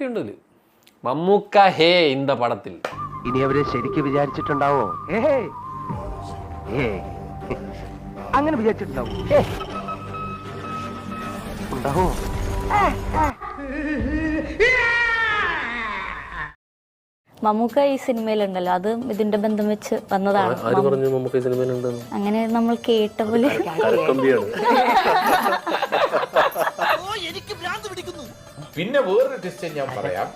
മമ്മൂട്ടി മമ്മൂക്ക ഹേ இந்த പടത്തിൽ. ഇനി അവര് ശരിക്കും വിചാരിച്ചിട്ടുണ്ടാവോ? അങ്ങനെ വിചാരിച്ചിട്ടുണ്ടാവോ? ഉണ്ടാവോ? മമ്മൂക്ക ഈ സിനിമയിലുണ്ടല്ലോ, അത് ഇതിന്റെ ബന്ധം വെച്ച് വന്നതാണ്. അങ്ങനെ നമ്മൾ കേട്ട പോലെ. പിന്നെ വേറൊരു ടെസ്റ്റ് ഞാൻ പറയാം.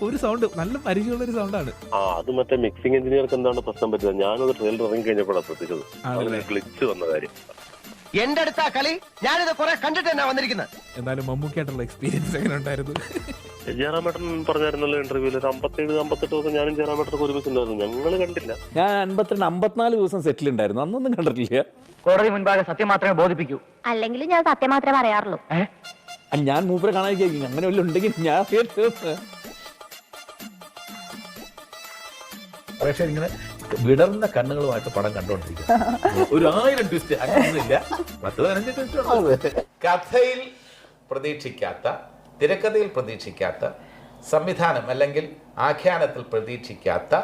ഒരു സൗണ്ട് നല്ല പരിചയമുള്ള ഒരു സൗണ്ടാണ്. അത് മറ്റേ മിക്സിംഗ് എഞ്ചിനീയർക്ക് എന്താണ് പ്രശ്നം പറ്റുന്നത്? ഞാനത് ട്രെയിലർ ഇറങ്ങി കഴിഞ്ഞപ്പോഴാണ് ശ്രദ്ധിച്ചത്. ഗ്ലിച്ച് വന്ന കാര്യം. എന്റെ അടുത്ത കളി ഞാനിത് കുറെ കണ്ടിട്ട് തന്നെ വന്നിരിക്കുന്നത്. എന്നാലും മമ്മൂക്കായിട്ടുള്ള എക്സ്പീരിയൻസ് എങ്ങനെ ഉണ്ടായിരുന്നു? ജയറാമേട്ടൻ പറഞ്ഞായിരുന്നല്ലോ ഇന്റർവ്യൂല് 57-58 ദിവസം ഞാനും ജയറാമേട്ടനൊക്കെ ഒരുമിച്ചുണ്ടായിരുന്നു. ഞങ്ങള് കണ്ടില്ല. ഞാൻ 52-54 ദിവസം സെറ്റിൽ ഉണ്ടായിരുന്നു. അന്നൊന്നും കണ്ടിട്ടില്ല. കോടതി മുൻപാകെ സത്യം മാത്രമേ ബോധിപ്പിക്കൂ. അല്ലെങ്കിൽ ഞാൻ സത്യം മാത്രമേ പറയാറുള്ളൂ. ഞാൻ മൂപ്പരെ കാണാൻ അങ്ങനെ വല്ല ഉണ്ടെങ്കിൽ ഞാൻ പക്ഷെ ഇങ്ങനെ വിടർന്ന കണ്ണുകളുമായിട്ട് പടം കണ്ടോണ്ടിരിക്കുക. 1000 ട്വിസ്റ്റ് അങ്ങനെയൊന്നുമില്ല. 10-15 ട്വിസ്റ്റ്. കഥയിൽ പ്രതീക്ഷിക്കാത്ത, തിരക്കഥയിൽ പ്രതീക്ഷിക്കാത്ത, സംവിധാനം അല്ലെങ്കിൽ ആഖ്യാനത്തിൽ പ്രതീക്ഷിക്കാത്ത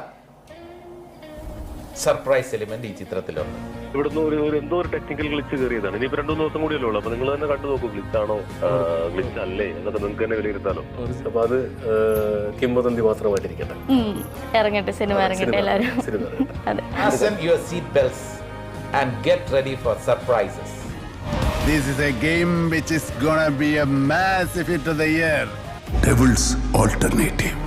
സർപ്രൈസ് എലിമെന്റ് ഈ ചിത്രത്തിലുണ്ട്. ഇവിടുന്ന് എന്തോ ഒരു ടെക്നിക്കൽ ഗ്ലിച്ച് കയറിയതാണ്. ഇനിയിപ്പോ 2-3 ദിവസം കൂടിയല്ലേ ഉള്ളൂ. അപ്പൊ നിങ്ങൾ തന്നെ കണ്ടു നോക്കൂ, ഗ്ലിച്ചാണോ ഗ്ലിച്ച് അല്ലേ എന്നൊക്കെ നിങ്ങൾക്ക് തന്നെ വിലയിരുത്താലോ. അപ്പൊ അത് കിംവദന്തി മാത്രമായിട്ടിരിക്കട്ടെ. ഇറങ്ങട്ടെ, സിനിമ ഇറങ്ങട്ടെ എല്ലാവരും. Fasten your seat belts and get ready for surprises. This is a game which is gonna be a massive hit of the year. Devil's Alternative.